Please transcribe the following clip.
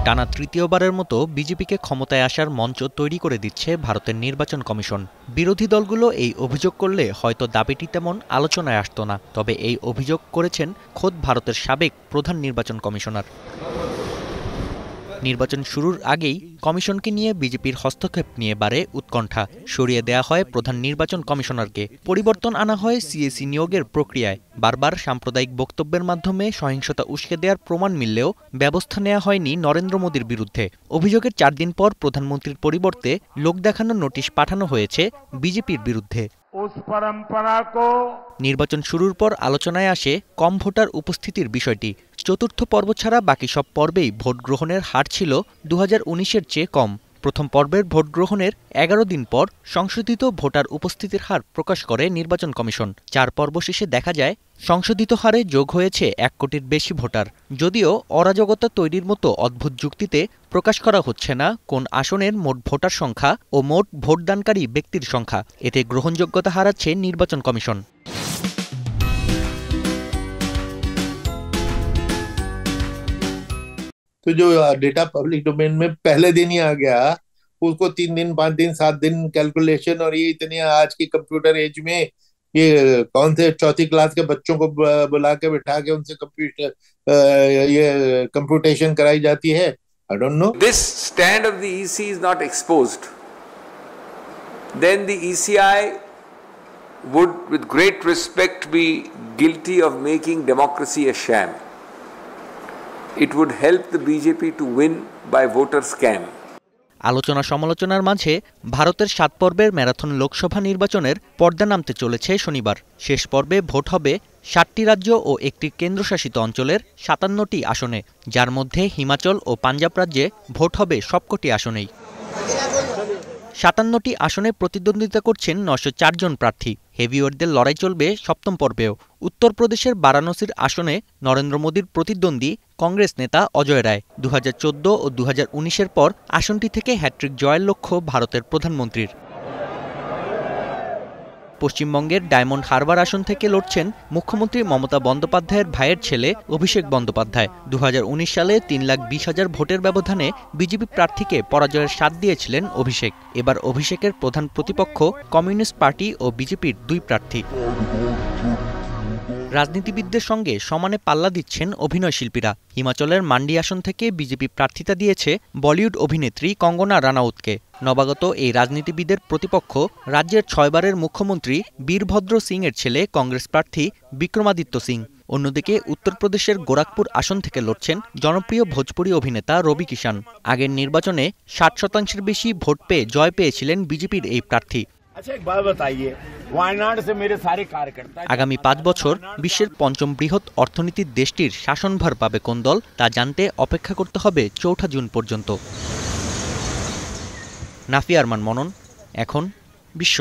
টানা তৃতীয়বারের মতো বিজেপিকে ক্ষমতায় আসার মঞ্চ তৈরি করে দিচ্ছে ভারতের নির্বাচন কমিশন। বিরোধী দলগুলো এই অভিযোগ করলে হয়তো দাবিটি তেমন আলোচনায় আসতো না, তবে এই অভিযোগ করেছেন খোদ ভারতের সাবেক প্রধান নির্বাচন কমিশনার। নির্বাচন শুরুর আগেই কমিশনকে নিয়ে বিজেপির হস্তক্ষেপ নিয়ে বাড়ে উৎকণ্ঠা। সরিয়ে দেয়া হয় প্রধান নির্বাচন কমিশনারকে, পরিবর্তন আনা হয় সিএসি নিয়োগের প্রক্রিয়ায়। বারবার সাম্প্রদায়িক বক্তব্যের মাধ্যমে সহিংসতা উস্কে দেওয়ার প্রমাণ মিললেও ব্যবস্থা নেওয়া হয়নি নরেন্দ্র মোদীর বিরুদ্ধে। অভিযোগের 4 দিন পর প্রধানমন্ত্রীর পরিবর্তে লোক দেখানোর নোটিশ পাঠানো হয়েছে বিজেপির বিরুদ্ধে। নির্বাচন শুরুর পর আলোচনায় আসে কম ভোটার উপস্থিতির বিষয়টি। চতুর্থ পর্ব ছাড়া বাকি সব পর্বেই ভোট গ্রহণের হার ছিল 2019-এর চেয়ে কম। প্রথম পর্বের ভোট গ্রহণের 11 দিন পর সংশোধিত ভোটার উপস্থিতির হার প্রকাশ করে নির্বাচন কমিশন। 4 পর্ব শেষে দেখা যায় সংশোধিত হারে যোগ হয়েছে 1 কোটির বেশি ভোটার। যদিও অরাজকতা তৈরির মতো অদ্ভুত যুক্তিতে প্রকাশ করা হচ্ছে না কোন আসনের মোট ভোটার সংখ্যা ও মোট ভোটদানকারী ব্যক্তির সংখ্যা। এতে গ্রহণযোগ্যতা হারাচ্ছে নির্বাচন কমিশন। तो जो डेटा पब्लिक डोमेन में पहले दिन ही आ गया, उसको 3 दिन 5 दिन 7 दिन कैलकुलेशन, और ये इतने आज की कंप्यूटर एज में ये कौन से चौथी क्लास के बच्चों को बुला के बिठा के उनसे ये कंप्यूटेशन कराई जाती है। I don't know. This stand of the EC is not exposed. Then the ECI would, with great respect, be guilty of making democracy a sham. It would help the BJP to win by voter scam. আলোচনা সমালোচনার মাঝে ভারতের 7 পর্বের marathon Lok Sabha নির্বাচনের পর্দা নামতে চলেছে শনিবার। শেষ পর্বে ভোট হবে 7টি রাজ্য ও একটি কেন্দ্রশাসিত অঞ্চলের 57টি আসনে, যার মধ্যে হিমাচল ও পাঞ্জাব রাজ্যে ভোট হবে সবকটি আসনেই। 57টি আসনে প্রতিদ্বন্দ্বিতা করছেন 904 জন প্রার্থী। হেভিওয়েটদের লড়াই চলবে 7ম পর্বেও। উত্তরপ্রদেশের বারাণসীর আসনে নরেন্দ্র মোদীর প্রতিদ্বন্দ্বী কংগ্রেস নেতা অজয় রায়। 2014 ও 2019-এর পর আসনটি থেকে হ্যাট্রিক জয়ের লক্ষ্য ভারতের প্রধানমন্ত্রীর। পশ্চিমবঙ্গের ডায়মন্ড হারবার আসন থেকে লড়ছেন মুখ্যমন্ত্রী মমতা বন্দ্যোপাধ্যায়ের ভাইয়ের ছেলে অভিষেক বন্দ্যোপাধ্যায়। 2019 সালে 3,20,000 ভোটের ব্যবধানে বিজেপি প্রার্থীকে পরাজয়ের স্বাদ দিয়েছিলেন অভিষেক। এবার অভিষেকের প্রধান প্রতিপক্ষ কমিউনিস্ট পার্টি ও বিজেপির 2 প্রার্থী। রাজনীতিবিদদের সঙ্গে সমানে পাল্লা দিচ্ছেন অভিনয় শিল্পীরা। হিমাচলের মান্ডি আসন থেকে বিজেপি প্রার্থিতা দিয়েছে বলিউড অভিনেত্রী কঙ্গনা রানাউতকে। নবাগত এই রাজনীতিবিদের প্রতিপক্ষ রাজ্যের 6 বারের মুখ্যমন্ত্রী বীরভদ্র সিংয়ের ছেলে কংগ্রেস প্রার্থী বিক্রমাদিত্য সিং। অন্যদিকে উত্তরপ্রদেশের গোরখপুর আসন থেকে লড়ছেন জনপ্রিয় ভোজপুরি অভিনেতা রবি কিষান। আগের নির্বাচনে 60% বেশি ভোট পেয়ে জয় পেয়েছিলেন বিজেপির এই প্রার্থী। আগামী 5 বছর বিশ্বের 5ম বৃহৎ অর্থনীতির দেশটির শাসনভার পাবে কোন দল, তা জানতে অপেক্ষা করতে হবে 4 জুন পর্যন্ত। নাফি আরমান মনন, এখন বিশ্ব।